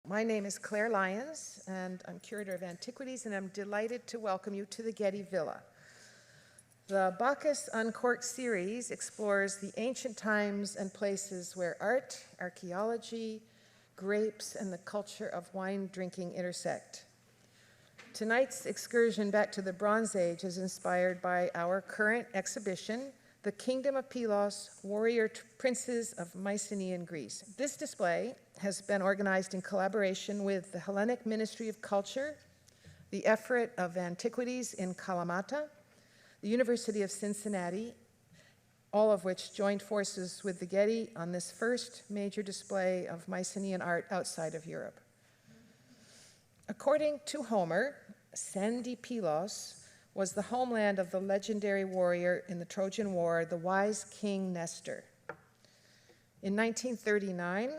My name is Claire Lyons, and I'm Curator of Antiquities, and I'm delighted to welcome you to the Getty Villa. The Bacchus Uncorked series explores the ancient times and places where art, archaeology, grapes, and the culture of wine drinking intersect. Tonight's excursion back to the Bronze Age is inspired by our current exhibition, The Kingdom of Pylos, Warrior Princes of Mycenaean Greece. This display has been organized in collaboration with the Hellenic Ministry of Culture, the Effort of Antiquities in Kalamata, the University of Cincinnati, all of which joined forces with the Getty on this first major display of Mycenaean art outside of Europe. According to Homer, Sandy Pylos was the homeland of the legendary warrior in the Trojan War, the wise King Nestor. In 1939,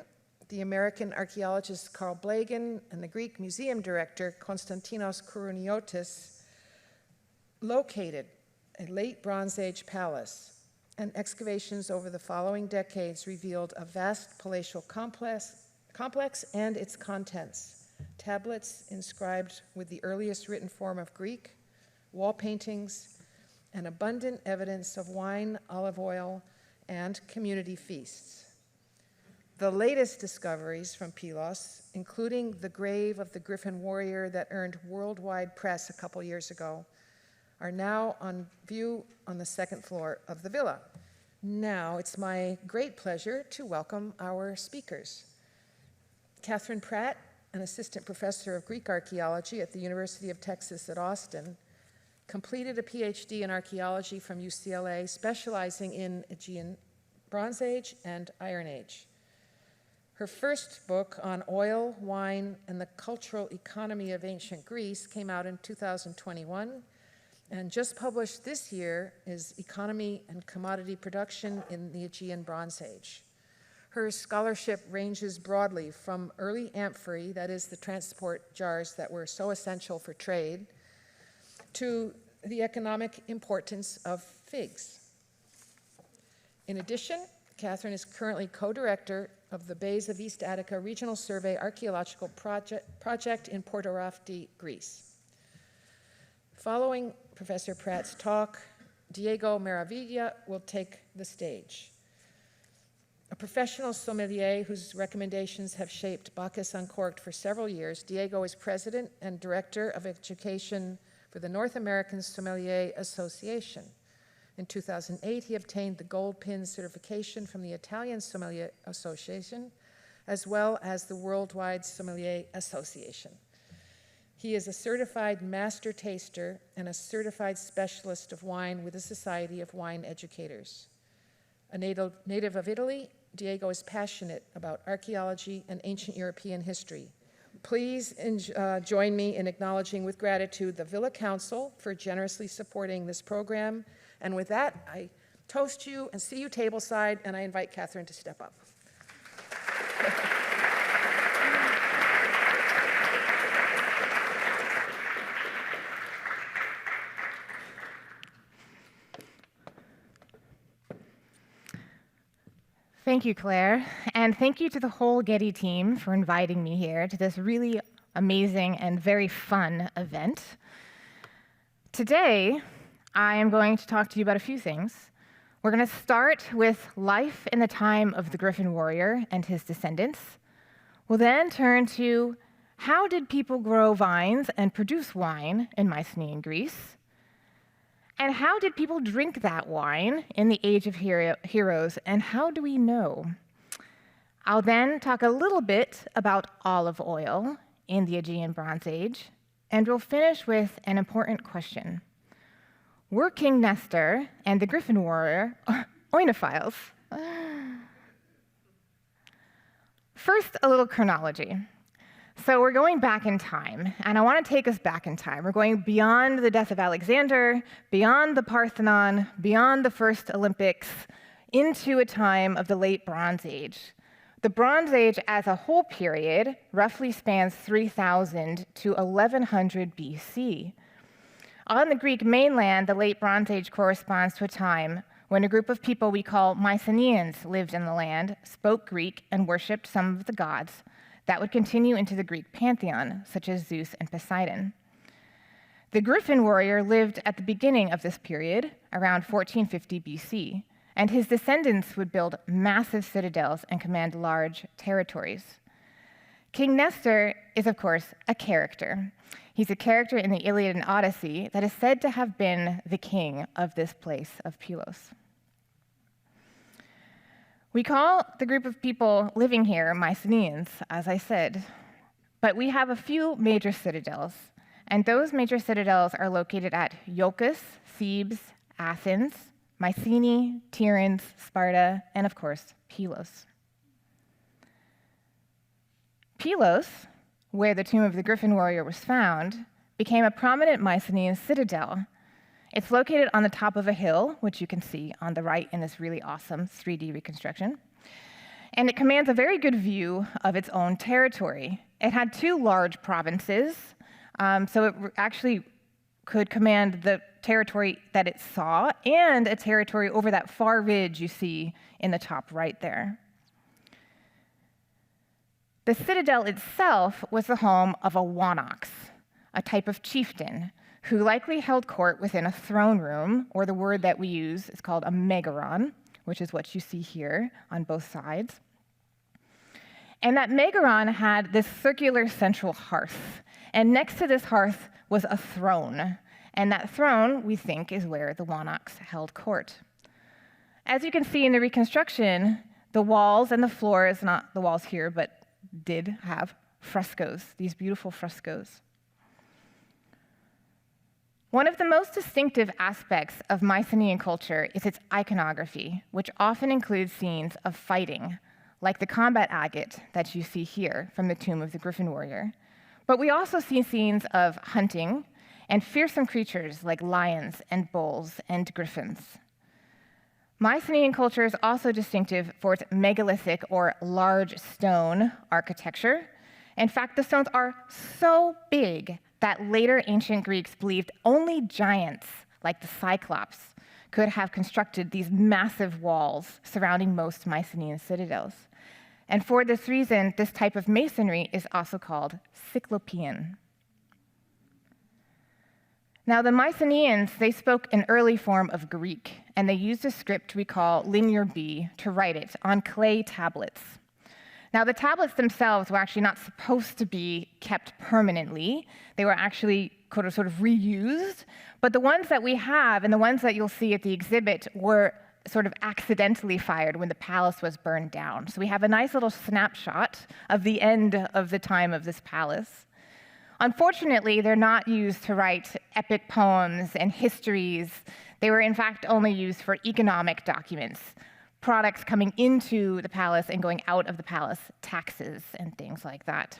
the American archaeologist Carl Blagan and the Greek museum director Konstantinos Kourouniotis located a late Bronze Age palace, and excavations over the following decades revealed a vast palatial complex and its contents: tablets inscribed with the earliest written form of Greek, wall paintings, and abundant evidence of wine, olive oil, and community feasts. The latest discoveries from Pylos, including the grave of the Griffin warrior that earned worldwide press a couple years ago, are now on view on the second floor of the villa. Now it's my great pleasure to welcome our speakers. Catherine Pratt, an assistant professor of Greek archaeology at the University of Texas at Austin, completed a PhD in archaeology from UCLA, specializing in Aegean Bronze Age and Iron Age. Her first book on oil, wine, and the cultural economy of ancient Greece came out in 2021, and just published this year is Economy and Commodity Production in the Aegean Bronze Age. Her scholarship ranges broadly from early amphorae, that is the transport jars that were so essential for trade, to the economic importance of figs. In addition, Catherine is currently co-director of the Bays of East Attica Regional Survey Archaeological Project in Portorafti, Greece. Following Professor Pratt's talk, Diego Meraviglia will take the stage. A professional sommelier whose recommendations have shaped Bacchus Uncorked for several years, Diego is president and director of education for the North American Sommelier Association. In 2008, he obtained the Gold Pin certification from the Italian Sommelier Association, as well as the Worldwide Sommelier Association. He is a certified master taster and a certified specialist of wine with the Society of Wine Educators. A native of Italy, Diego is passionate about archaeology and ancient European history. Please join me in acknowledging with gratitude the Villa Council for generously supporting this program. And with that, I toast you and see you tableside, and I invite Catherine to step up. Thank you, Claire, and thank you to the whole Getty team for inviting me here to this really amazing and very fun event. Today, I am going to talk to you about a few things. We're going to start with life in the time of the Griffin warrior and his descendants. We'll then turn to how did people grow vines and produce wine in Mycenaean Greece? And how did people drink that wine in the Age of Heroes, and how do we know? I'll then talk a little bit about olive oil in the Aegean Bronze Age, and we'll finish with an important question. Were King Nestor and the Griffin warrior oinophiles? First, a little chronology. So we're going back in time, and I want to take us back in time. We're going beyond the death of Alexander, beyond the Parthenon, beyond the first Olympics, into a time of the late Bronze Age. The Bronze Age as a whole period roughly spans 3000 to 1100 BC. On the Greek mainland, the late Bronze Age corresponds to a time when a group of people we call Mycenaeans lived in the land, spoke Greek, and worshipped some of the gods. that would continue into the Greek pantheon, such as Zeus and Poseidon. The Griffin warrior lived at the beginning of this period, around 1450 BC, and his descendants would build massive citadels and command large territories. King Nestor is, of course, a character. He's a character in the Iliad and Odyssey that is said to have been the king of this place of Pylos. We call the group of people living here Mycenaeans, as I said, but we have a few major citadels, and those major citadels are located at Iolcus, Thebes, Athens, Mycenae, Tiryns, Sparta, and of course, Pylos. Pylos, where the tomb of the Griffin warrior was found, became a prominent Mycenaean citadel. It's located on the top of a hill, which you can see on the right in this really awesome 3D reconstruction. And it commands a very good view of its own territory. It had two large provinces, so it actually could command the territory that it saw and a territory over that far ridge you see in the top right there. The citadel itself was the home of a wanox, a type of chieftain, who likely held court within a throne room, or the word that we use is called a megaron, which is what you see here on both sides. And that megaron had this circular central hearth, and next to this hearth was a throne, and that throne, we think, is where the wanox held court. As you can see in the reconstruction, the walls and the floors, not the walls here, but did have frescoes, these beautiful frescoes. One of the most distinctive aspects of Mycenaean culture is its iconography, which often includes scenes of fighting, like the combat agate that you see here from the tomb of the Griffin warrior. But we also see scenes of hunting and fearsome creatures like lions and bulls and griffins. Mycenaean culture is also distinctive for its megalithic or large stone architecture. In fact, the stones are so big that later ancient Greeks believed only giants, like the Cyclops, could have constructed these massive walls surrounding most Mycenaean citadels. And for this reason, this type of masonry is also called Cyclopean. Now, the Mycenaeans, they spoke an early form of Greek, and they used a script we call Linear B to write it on clay tablets. Now, the tablets themselves were actually not supposed to be kept permanently. They were actually sort of reused, but the ones that we have and the ones that you'll see at the exhibit were sort of accidentally fired when the palace was burned down. So we have a nice little snapshot of the end of the time of this palace. Unfortunately, they're not used to write epic poems and histories. They were, in fact, only used for economic documents, products coming into the palace and going out of the palace, taxes and things like that.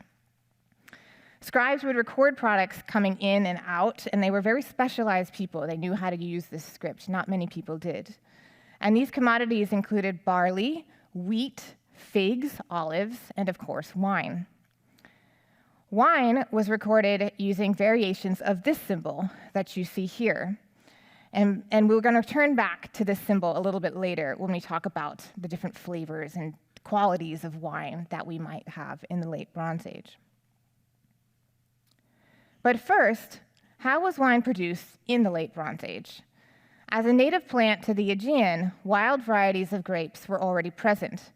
Scribes would record products coming in and out, and they were very specialized people. They knew how to use this script. Not many people did. And these commodities included barley, wheat, figs, olives, and of course, wine. Wine was recorded using variations of this symbol that you see here. And we're going to turn back to this symbol a little bit later when we talk about the different flavors and qualities of wine that we might have in the late Bronze Age. But first, how was wine produced in the late Bronze Age? As a native plant to the Aegean, wild varieties of grapes were already present.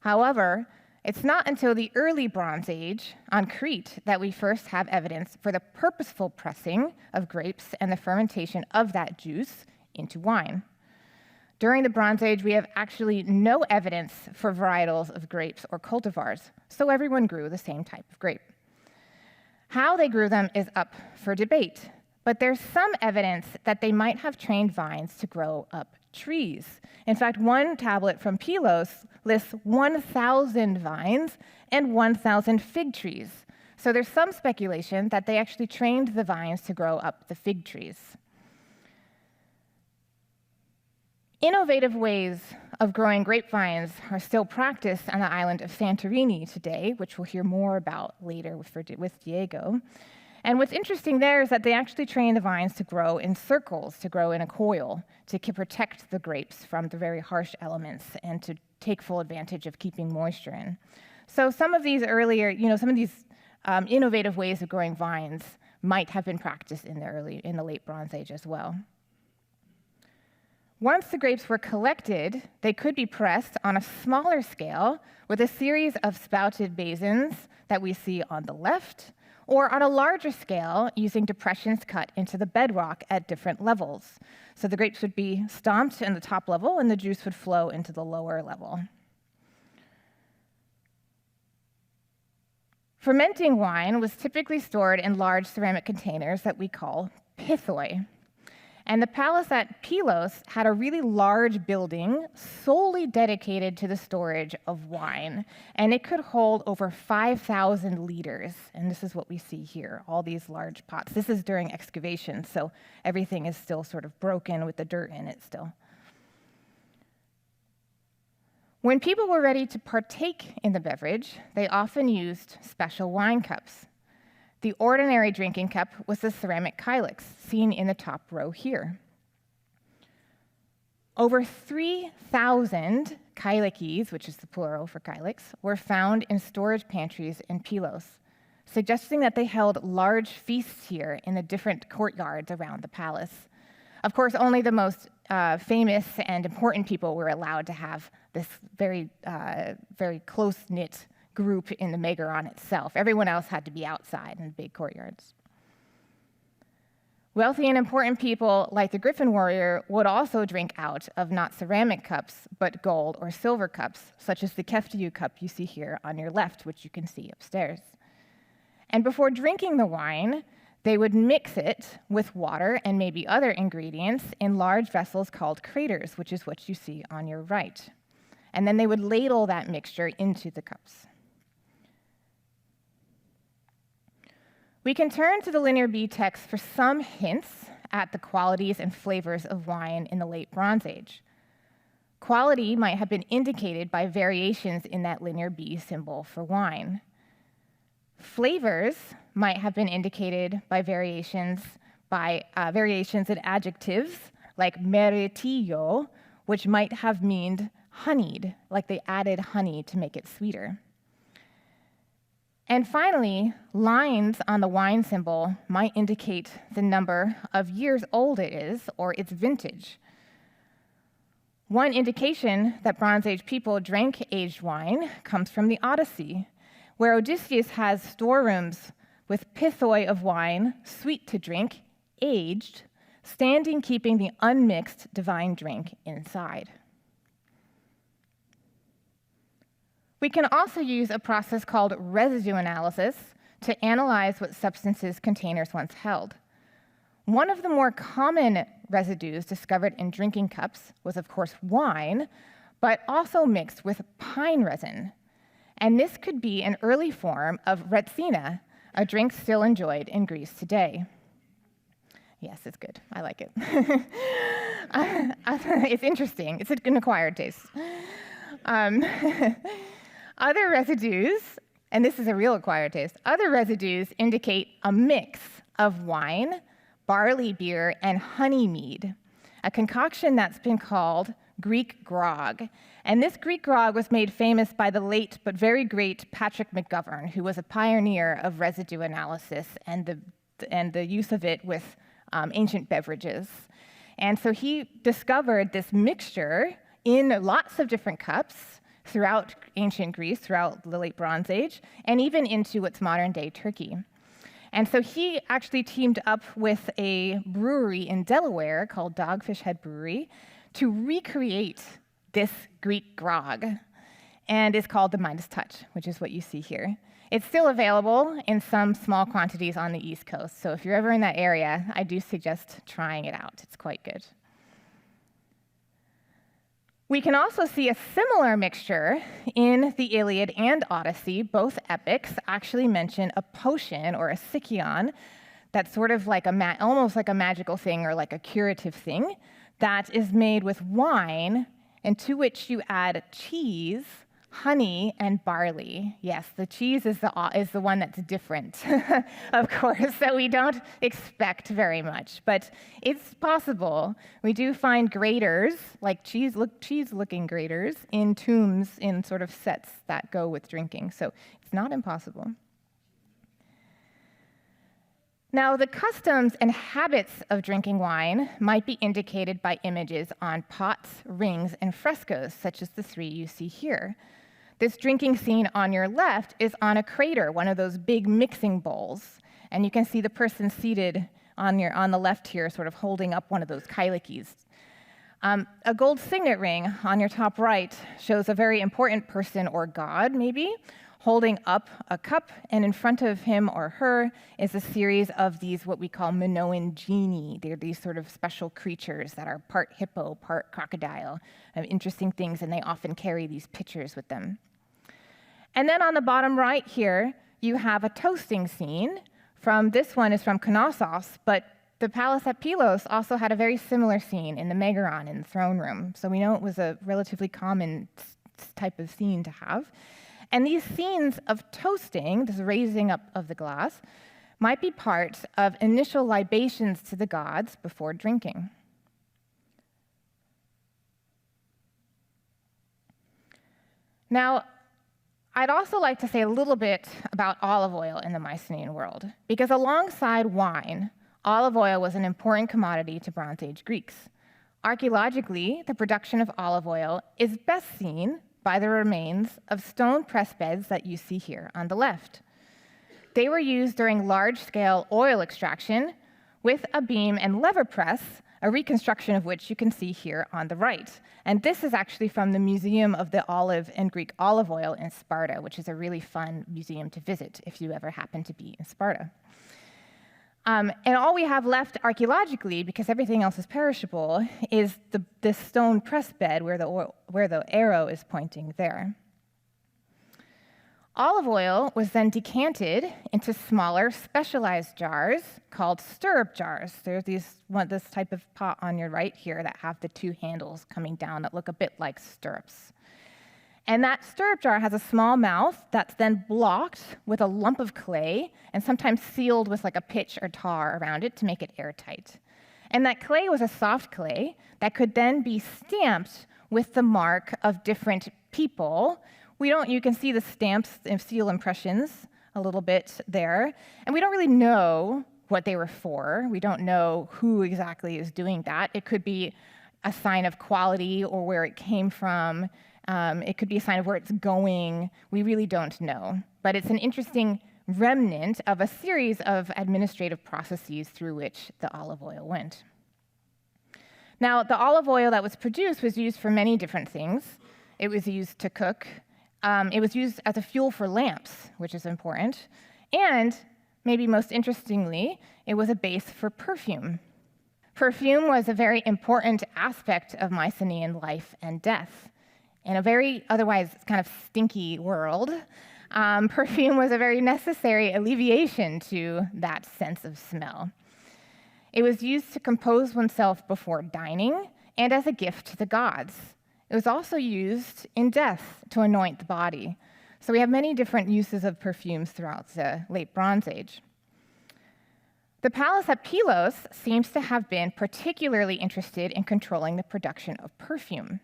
However, it's not until the early Bronze Age on Crete that we first have evidence for the purposeful pressing of grapes and the fermentation of that juice into wine. During the Bronze Age, we have actually no evidence for varietals of grapes or cultivars, so everyone grew the same type of grape. How they grew them is up for debate, but there's some evidence that they might have trained vines to grow up trees. In fact, one tablet from Pylos lists 1,000 vines and 1,000 fig trees. So there's some speculation that they actually trained the vines to grow up the fig trees. Innovative ways of growing grapevines are still practiced on the island of Santorini today, which we'll hear more about later with Diego. And what's interesting there is that they actually train the vines to grow in circles, to grow in a coil, to protect the grapes from the very harsh elements and to take full advantage of keeping moisture in. So some of these earlier, innovative ways of growing vines might have been practiced in the late Bronze Age as well. Once the grapes were collected, they could be pressed on a smaller scale with a series of spouted basins that we see on the left, or on a larger scale using depressions cut into the bedrock at different levels. So the grapes would be stomped in the top level and the juice would flow into the lower level. Fermenting wine was typically stored in large ceramic containers that we call pithoi. And the palace at Pylos had a really large building solely dedicated to the storage of wine. And it could hold over 5,000 liters. And this is what we see here, all these large pots. This is during excavation, so everything is still sort of broken with the dirt in it still. When people were ready to partake in the beverage, they often used special wine cups. The ordinary drinking cup was the ceramic kylix, seen in the top row here. Over 3,000 kylixes, which is the plural for kylix, were found in storage pantries in Pylos, suggesting that they held large feasts here in the different courtyards around the palace. Of course, only the most famous and important people were allowed to have this very close-knit group in the Megaron itself. Everyone else had to be outside in big courtyards. Wealthy and important people, like the Griffin warrior, would also drink out of not ceramic cups, but gold or silver cups, such as the Keftiu cup you see here on your left, which you can see upstairs. And before drinking the wine, they would mix it with water and maybe other ingredients in large vessels called craters, which is what you see on your right. And then they would ladle that mixture into the cups. We can turn to the Linear B text for some hints at the qualities and flavors of wine in the late Bronze Age. Quality might have been indicated by variations in that Linear B symbol for wine. Flavors might have been indicated by variations in adjectives like meretillo, which might have meant honeyed, like they added honey to make it sweeter. And finally, lines on the wine symbol might indicate the number of years old it is or its vintage. One indication that Bronze Age people drank aged wine comes from the Odyssey, where Odysseus has storerooms with pithoi of wine, sweet to drink, aged, standing keeping the unmixed divine drink inside. We can also use a process called residue analysis to analyze what substances containers once held. One of the more common residues discovered in drinking cups was, of course, wine, but also mixed with pine resin. And this could be an early form of retsina, a drink still enjoyed in Greece today. Yes, it's good. I like it. It's interesting. It's an acquired taste. Other residues, and this is a real acquired taste, other residues indicate a mix of wine, barley beer, and honey mead, a concoction that's been called Greek grog. And this Greek grog was made famous by the late but very great Patrick McGovern, who was a pioneer of residue analysis and the use of it with ancient beverages. And so he discovered this mixture in lots of different cups throughout ancient Greece, throughout the late Bronze Age, and even into what's modern-day Turkey. And so he actually teamed up with a brewery in Delaware called Dogfish Head Brewery to recreate this Greek grog, and it's called the Midas Touch, which is what you see here. It's still available in some small quantities on the East Coast, so if you're ever in that area, I do suggest trying it out. It's quite good. We can also see a similar mixture in the Iliad and Odyssey. Both epics actually mention a potion or a sicyon that's sort of like almost like a magical thing or like a curative thing that is made with wine and to which you add cheese, honey and barley. Yes, the cheese is the one that's different, of course, that we don't expect very much, but it's possible. We do find graters, like cheese-looking graters, in tombs in sort of sets that go with drinking, so it's not impossible. Now, the customs and habits of drinking wine might be indicated by images on pots, rings, and frescoes, such as the three you see here. This drinking scene on your left is on a crater, one of those big mixing bowls, and you can see the person seated on the left here, sort of holding up one of those kailikis. A gold signet ring on your top right shows a very important person or god, maybe, holding up a cup, and in front of him or her is a series of these, what we call Minoan genii. They're these sort of special creatures that are part hippo, part crocodile, interesting things, and they often carry these pitchers with them. And then on the bottom right here, you have a toasting scene. This one is from Knossos, but the palace at Pylos also had a very similar scene in the Megaron, in the throne room. So we know it was a relatively common type of scene to have. And these scenes of toasting, this raising up of the glass, might be part of initial libations to the gods before drinking. Now, I'd also like to say a little bit about olive oil in the Mycenaean world, because alongside wine, olive oil was an important commodity to Bronze Age Greeks. Archaeologically, the production of olive oil is best seen by the remains of stone press beds that you see here on the left. They were used during large-scale oil extraction with a beam and lever press, a reconstruction of which you can see here on the right. And this is actually from the Museum of the Olive and Greek Olive Oil in Sparta, which is a really fun museum to visit if you ever happen to be in Sparta. And all we have left archaeologically, because everything else is perishable, is this stone press bed where the arrow is pointing there. Olive oil was then decanted into smaller, specialized jars called stirrup jars. There's this type of pot on your right here that have the two handles coming down that look a bit like stirrups. And that stirrup jar has a small mouth that's then blocked with a lump of clay and sometimes sealed with like a pitch or tar around it to make it airtight. And that clay was a soft clay that could then be stamped with the mark of different people. You can see the stamps and seal impressions a little bit there. And we don't really know what they were for. We don't know who exactly is doing that. It could be a sign of quality or where it came from. It could be a sign of where it's going. We really don't know. But it's an interesting remnant of a series of administrative processes through which the olive oil went. Now, the olive oil that was produced was used for many different things. It was used to cook. It was used as a fuel for lamps, which is important. And, maybe most interestingly, it was a base for perfume. Perfume was a very important aspect of Mycenaean life and death. In a very otherwise kind of stinky world, perfume was a very necessary alleviation to that sense of smell. It was used to compose oneself before dining and as a gift to the gods. It was also used in death to anoint the body. So we have many different uses of perfumes throughout the late Bronze Age. The palace at Pylos seems to have been particularly interested in controlling the production of perfume.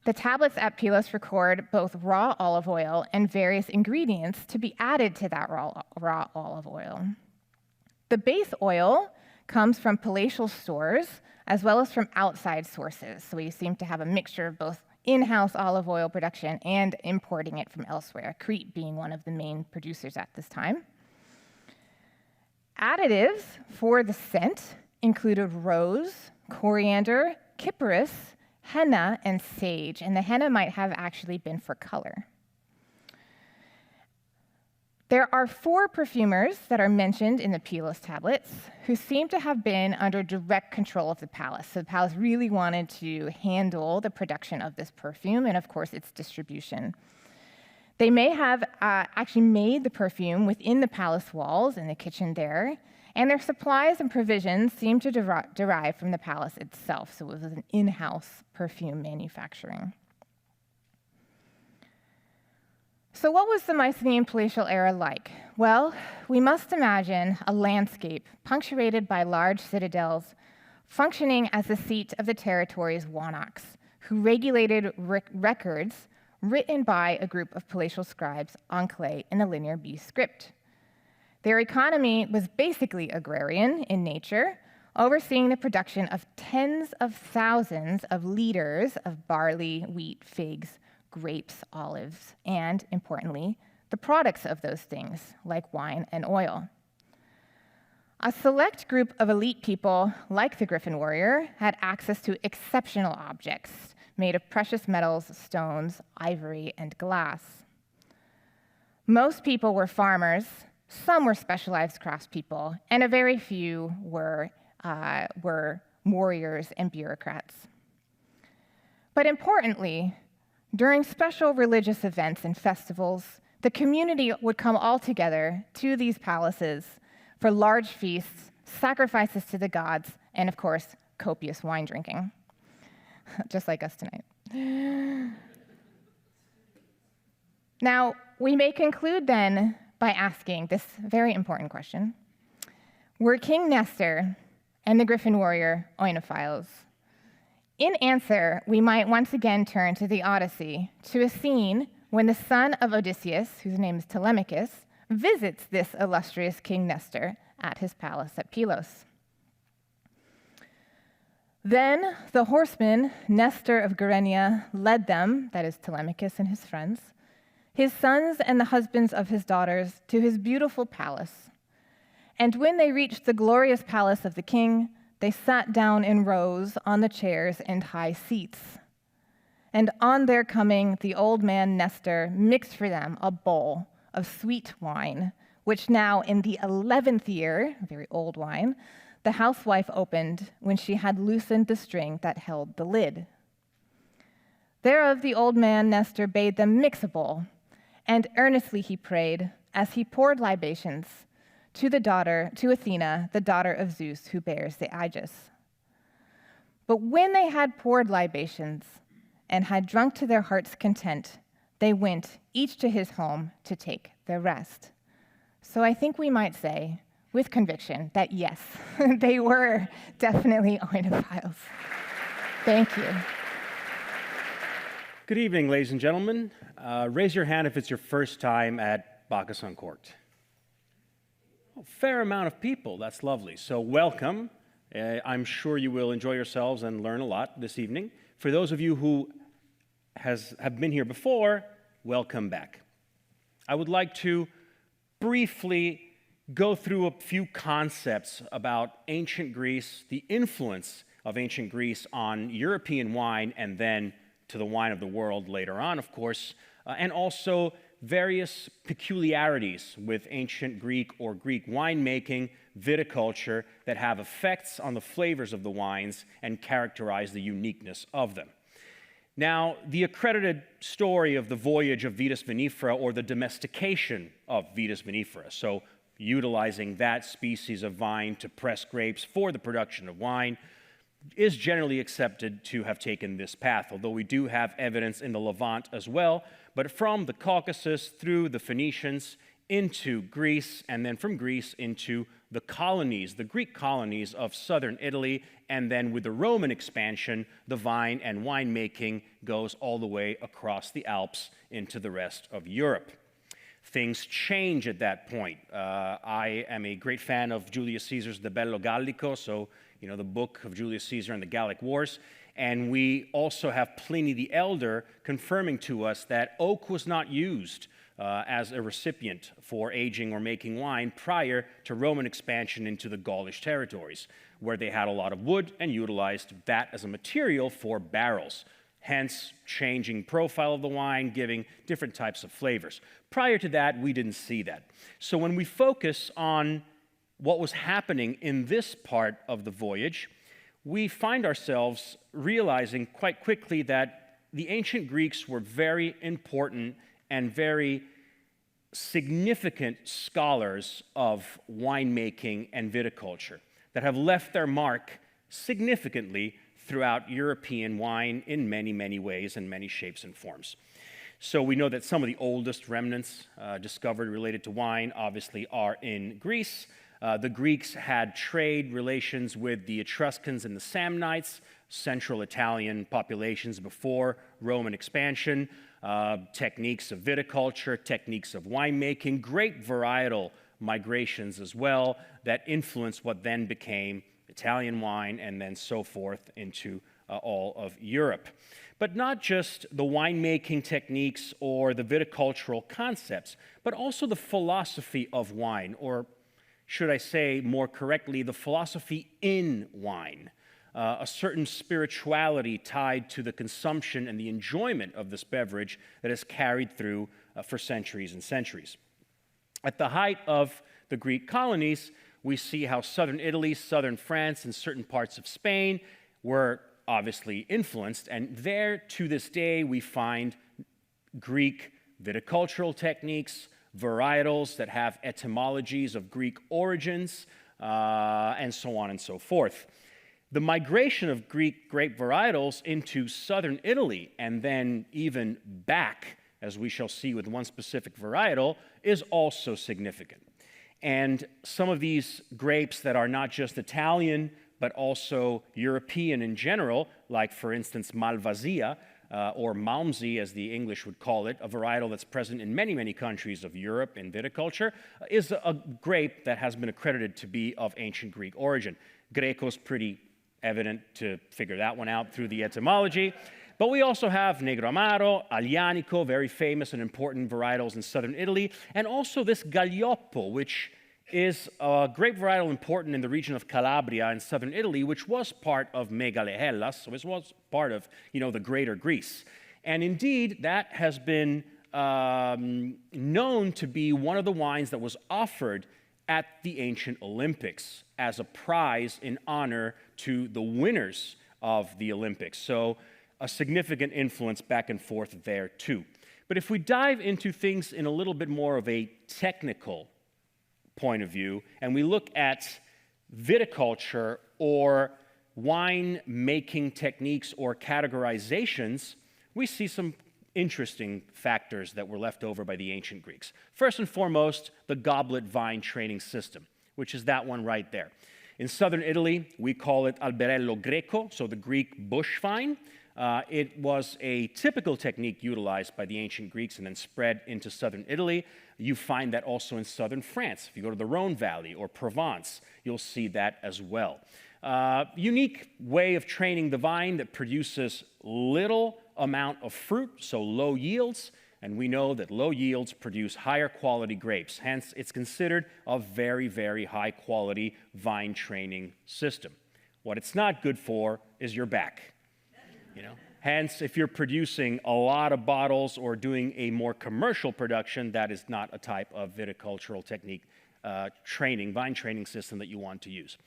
The tablets at Pylos record both raw olive oil and various ingredients to be added to that raw olive oil. The base oil comes from palatial stores as well as from outside sources. So we seem to have a mixture of both in-house olive oil production and importing it from elsewhere, Crete being one of the main producers at this time. Additives for the scent included rose, coriander, cyperus, henna, and sage, and the henna might have actually been for color. There are 4 perfumers that are mentioned in the Pylos tablets who seem to have been under direct control of the palace. So the palace really wanted to handle the production of this perfume and, of course, its distribution. They may have actually made the perfume within the palace walls in the kitchen there, and their supplies and provisions seem to derive from the palace itself. So it was an in-house perfume manufacturing. So what was the Mycenaean palatial era like? Well, we must imagine a landscape punctuated by large citadels, functioning as the seat of the territory's monarchs, who regulated records written by a group of palatial scribes on clay in a linear B script. Their economy was basically agrarian in nature, overseeing the production of tens of thousands of liters of barley, wheat, figs, grapes, olives, and, importantly, the products of those things, like wine and oil. A select group of elite people, like the Griffin warrior, had access to exceptional objects made of precious metals, stones, ivory, and glass. Most people were farmers, some were specialized craftspeople, and a very few were warriors and bureaucrats. But importantly, during special religious events and festivals, the community would come all together to these palaces for large feasts, sacrifices to the gods, and of course, copious wine drinking, just like us tonight. Now, we may conclude then by asking this very important question. Were King Nestor and the Griffin warrior oenophiles? In answer, we might once again turn to the Odyssey, to a scene when the son of Odysseus, whose name is Telemachus, visits this illustrious King Nestor at his palace at Pylos. Then the horseman, Nestor of Gerenia, led them, that is Telemachus and his friends, his sons and the husbands of his daughters, to his beautiful palace. And when they reached the glorious palace of the king, they sat down in rows on the chairs and high seats. And on their coming, the old man Nestor mixed for them a bowl of sweet wine, which now in the 11th year, very old wine, the housewife opened when she had loosened the string that held the lid. Thereof the old man Nestor bade them mix a bowl, and earnestly he prayed, as he poured libations, to Athena, the daughter of Zeus, who bears the Aegis. But when they had poured libations and had drunk to their heart's content, they went, each to his home, to take their rest. So I think we might say, with conviction, that yes, they were definitely oenophiles. Thank you. Good evening, ladies and gentlemen. Raise your hand if it's your first time at Bacchus Uncorked. A fair amount of people, that's lovely. So welcome. I'm sure you will enjoy yourselves and learn a lot this evening. For those of you who have been here before, welcome back. I would like to briefly go through a few concepts about ancient Greece, the influence of ancient Greece on European wine, and then to the wine of the world later on, of course, and also various peculiarities with ancient Greek or Greek winemaking, viticulture, that have effects on the flavors of the wines and characterize the uniqueness of them. Now, the accredited story of the voyage of Vitis vinifera, or the domestication of Vitis vinifera, so utilizing that species of vine to press grapes for the production of wine, is generally accepted to have taken this path, although we do have evidence in the Levant as well, but from the Caucasus through the Phoenicians into Greece, and then from Greece into the colonies, the Greek colonies of southern Italy, and then with the Roman expansion, the vine and winemaking goes all the way across the Alps into the rest of Europe. Things change at that point. I am a great fan of Julius Caesar's De Bello Gallico, so the book of Julius Caesar and the Gallic Wars. And we also have Pliny the Elder confirming to us that oak was not used as a recipient for aging or making wine prior to Roman expansion into the Gaulish territories, where they had a lot of wood and utilized that as a material for barrels, hence changing profile of the wine, giving different types of flavors. Prior to that, we didn't see that. So when we focus on what was happening in this part of the voyage, we find ourselves realizing quite quickly that the ancient Greeks were very important and very significant scholars of winemaking and viticulture that have left their mark significantly throughout European wine in many, many ways and many shapes and forms. So we know that some of the oldest remnants discovered related to wine obviously are in Greece. The Greeks had trade relations with the Etruscans and the Samnites, central Italian populations before Roman expansion, techniques of viticulture, techniques of winemaking, grape varietal migrations as well that influenced what then became Italian wine and then so forth into all of Europe. But not just the winemaking techniques or the viticultural concepts, but also the philosophy of wine, or should I say more correctly, the philosophy in wine. A certain spirituality tied to the consumption and the enjoyment of this beverage that has carried through for centuries and centuries. At the height of the Greek colonies, we see how southern Italy, southern France, and certain parts of Spain were obviously influenced, and there to this day we find Greek viticultural techniques, varietals that have etymologies of Greek origins, and so on and so forth. The migration of Greek grape varietals into southern Italy and then even back, as we shall see with one specific varietal, is also significant. And some of these grapes that are not just Italian, but also European in general, like for instance Malvasia, or Malmsey as the English would call it, a varietal that's present in many, many countries of Europe in viticulture, is a grape that has been accredited to be of ancient Greek origin. Greco's pretty evident to figure that one out through the etymology. But we also have Negro Amaro, Aglianico, very famous and important varietals in southern Italy, and also this Gaglioppo, which is a grape varietal important in the region of Calabria in southern Italy, which was part of Megale Hellas, so it was part of, the greater Greece. And indeed, that has been known to be one of the wines that was offered at the ancient Olympics as a prize in honor to the winners of the Olympics. So a significant influence back and forth there too. But if we dive into things in a little bit more of a technical point of view, and we look at viticulture or wine making techniques or categorizations, we see some interesting factors that were left over by the ancient Greeks. First and foremost, the goblet vine training system, which is that one right there. In southern Italy, we call it alberello greco, so the Greek bush vine. It was a typical technique utilized by the ancient Greeks and then spread into southern Italy. You find that also in southern France. If you go to the Rhone Valley or Provence, you'll see that as well. Unique way of training the vine that produces little amount of fruit, so low yields, and we know that low yields produce higher quality grapes. Hence, it's considered a very, very high quality vine training system. What it's not good for is your back. Hence, if you're producing a lot of bottles or doing a more commercial production, that is not a type of viticultural technique vine training system that you want to use.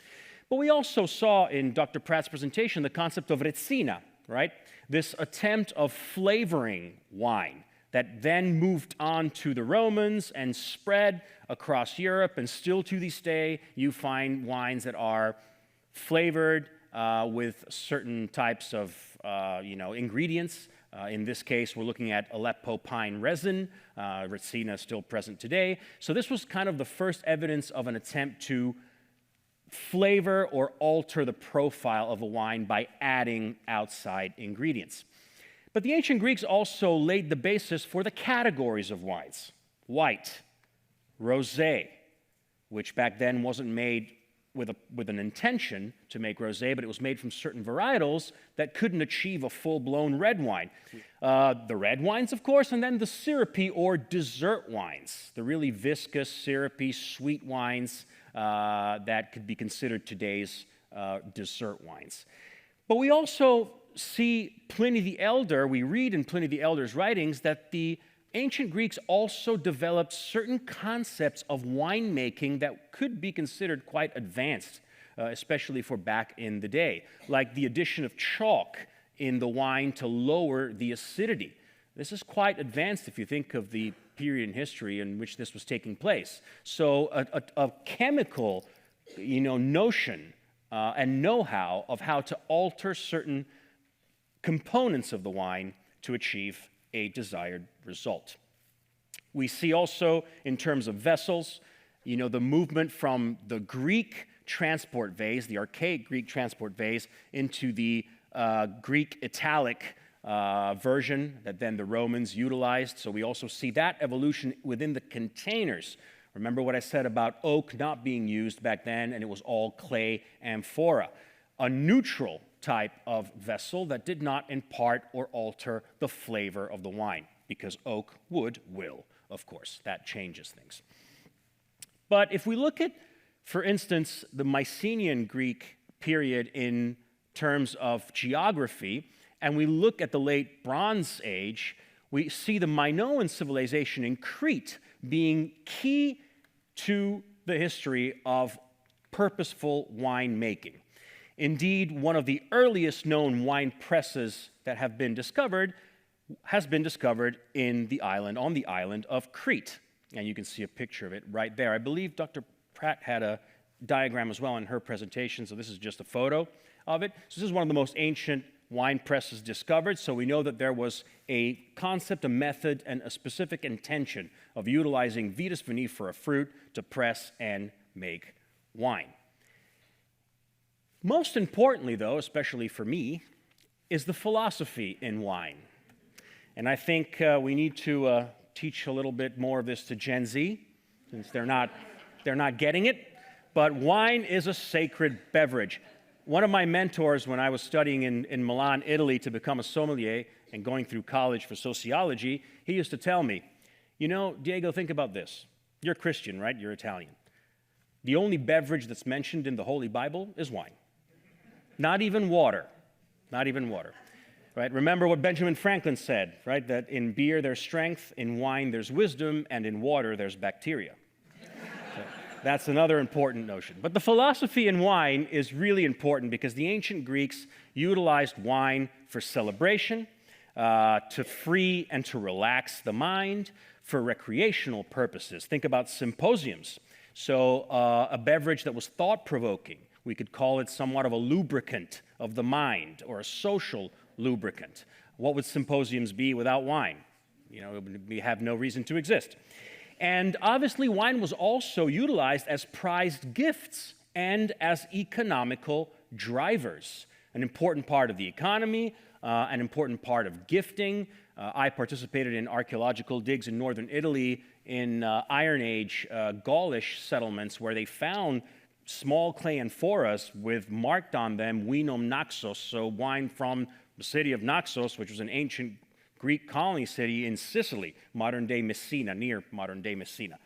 But we also saw in Dr. Pratt's presentation the concept of retsina, right? This attempt of flavoring wine that then moved on to the Romans and spread across Europe, and still to this day, you find wines that are flavored with certain types of ingredients. In this case, we're looking at Aleppo pine resin. Retsina is still present today. So this was kind of the first evidence of an attempt to flavor or alter the profile of a wine by adding outside ingredients. But the ancient Greeks also laid the basis for the categories of wines. White, rosé, which back then wasn't made with an intention to make rosé, but it was made from certain varietals that couldn't achieve a full-blown red wine. The red wines, of course, and then the syrupy or dessert wines, the really viscous, syrupy, sweet wines that could be considered today's dessert wines. But we also see Pliny the Elder, we read in Pliny the Elder's writings that the ancient Greeks also developed certain concepts of winemaking that could be considered quite advanced, especially for back in the day, like the addition of chalk in the wine to lower the acidity. This is quite advanced if you think of the period in history in which this was taking place. So a chemical, notion and know-how of how to alter certain components of the wine to achieve a desired result. We see also, in terms of vessels, the movement from the Greek transport vase, the archaic Greek transport vase, into the Greek Italic version that then the Romans utilized. So we also see that evolution within the containers. Remember what I said about oak not being used back then, and it was all clay amphora. A neutral type of vessel that did not impart or alter the flavor of the wine, because oak, wood, will, of course. That changes things. But if we look at, for instance, the Mycenaean Greek period in terms of geography, and we look at the late Bronze Age, we see the Minoan civilization in Crete being key to the history of purposeful winemaking. Indeed, one of the earliest known wine presses that have been discovered has been discovered on the island of Crete. And you can see a picture of it right there. I believe Dr. Pratt had a diagram as well in her presentation, so this is just a photo of it. So this is one of the most ancient wine presses discovered, so we know that there was a concept, a method, and a specific intention of utilizing Vitis vinifera fruit to press and make wine. Most importantly, though, especially for me, is the philosophy in wine. And I think we need to teach a little bit more of this to Gen Z, since they're not getting it. But wine is a sacred beverage. One of my mentors when I was studying in Milan, Italy, to become a sommelier and going through college for sociology, he used to tell me, Diego, think about this. You're Christian, right? You're Italian. The only beverage that's mentioned in the Holy Bible is wine. Not even water. Not even water. Right? Remember what Benjamin Franklin said, right? That in beer there's strength, in wine there's wisdom, and in water there's bacteria. So that's another important notion. But the philosophy in wine is really important because the ancient Greeks utilized wine for celebration, to free and to relax the mind, for recreational purposes. Think about symposiums. So a beverage that was thought-provoking. We could call it somewhat of a lubricant of the mind or a social lubricant. What would symposiums be without wine? We have no reason to exist. And obviously, wine was also utilized as prized gifts and as economical drivers. An important part of the economy, an important part of gifting. I participated in archaeological digs in northern Italy in Iron Age Gaulish settlements where they found small clay amphoras with marked on them vinum Naxos, so wine from the city of Naxos, which was an ancient Greek colony city in Sicily, modern-day Messina, near modern-day Messina.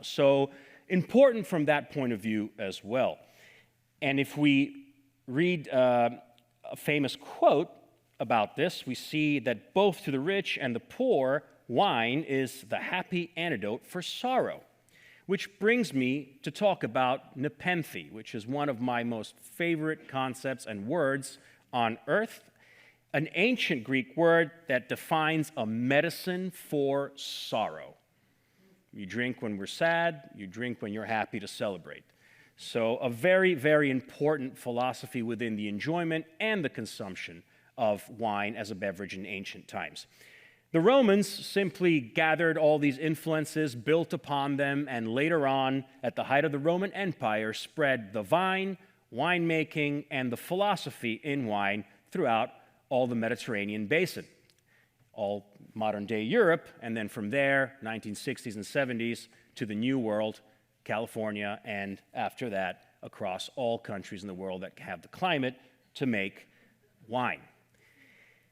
So important from that point of view as well. And if we read a famous quote about this, we see that both to the rich and the poor, wine is the happy antidote for sorrow. Which brings me to talk about nepenthe, which is one of my most favorite concepts and words on earth, an ancient Greek word that defines a medicine for sorrow. You drink when we're sad, you drink when you're happy to celebrate. So a very, very important philosophy within the enjoyment and the consumption of wine as a beverage in ancient times. The Romans simply gathered all these influences, built upon them, and later on, at the height of the Roman Empire, spread the vine, winemaking, and the philosophy in wine throughout all the Mediterranean basin, all modern-day Europe, and then from there, 1960s and 70s, to the New World, California, and after that, across all countries in the world that have the climate to make wine.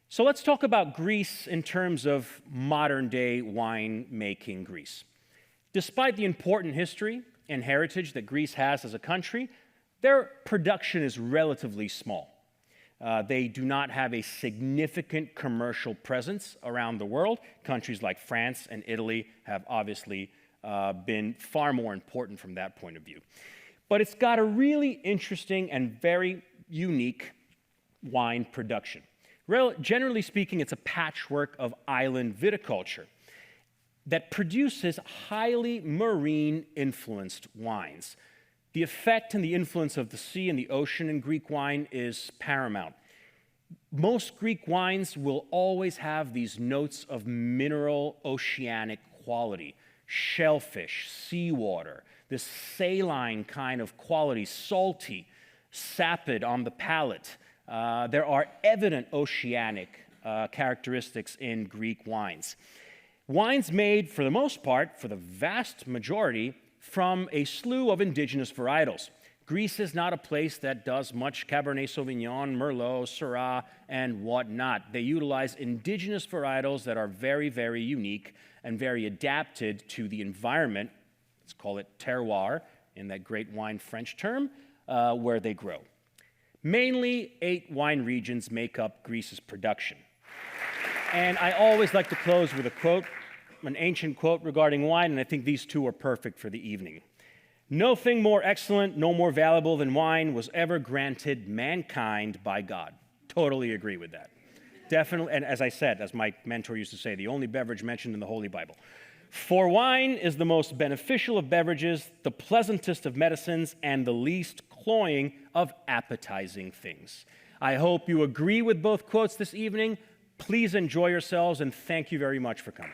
So let's talk about Greece in terms of modern-day wine-making Greece. Despite the important history and heritage that Greece has as a country, their production is relatively small. They do not have a significant commercial presence around the world. Countries like France and Italy have obviously been far more important from that point of view. But it's got a really interesting and very unique wine production. Generally speaking, it's a patchwork of island viticulture that produces highly marine-influenced wines. The effect and the influence of the sea and the ocean in Greek wine is paramount. Most Greek wines will always have these notes of mineral oceanic quality, shellfish, seawater, this saline kind of quality, salty, sapid on the palate. There are evident oceanic characteristics in Greek wines. Wines made, for the most part, for the vast majority, from a slew of indigenous varietals. Greece is not a place that does much Cabernet Sauvignon, Merlot, Syrah, and whatnot. They utilize indigenous varietals that are very, very unique and very adapted to the environment. Let's call it terroir, in that great wine French term, where they grow. Mainly 8 wine regions make up Greece's production. And I always like to close with a quote, an ancient quote regarding wine, and I think these two are perfect for the evening. "Nothing more excellent, no more valuable than wine was ever granted mankind by God." Totally agree with that. Definitely, and as I said, as my mentor used to say, the only beverage mentioned in the Holy Bible. "For wine is the most beneficial of beverages, the pleasantest of medicines, and the least cloying of appetizing things." I hope you agree with both quotes this evening. Please enjoy yourselves, and thank you very much for coming.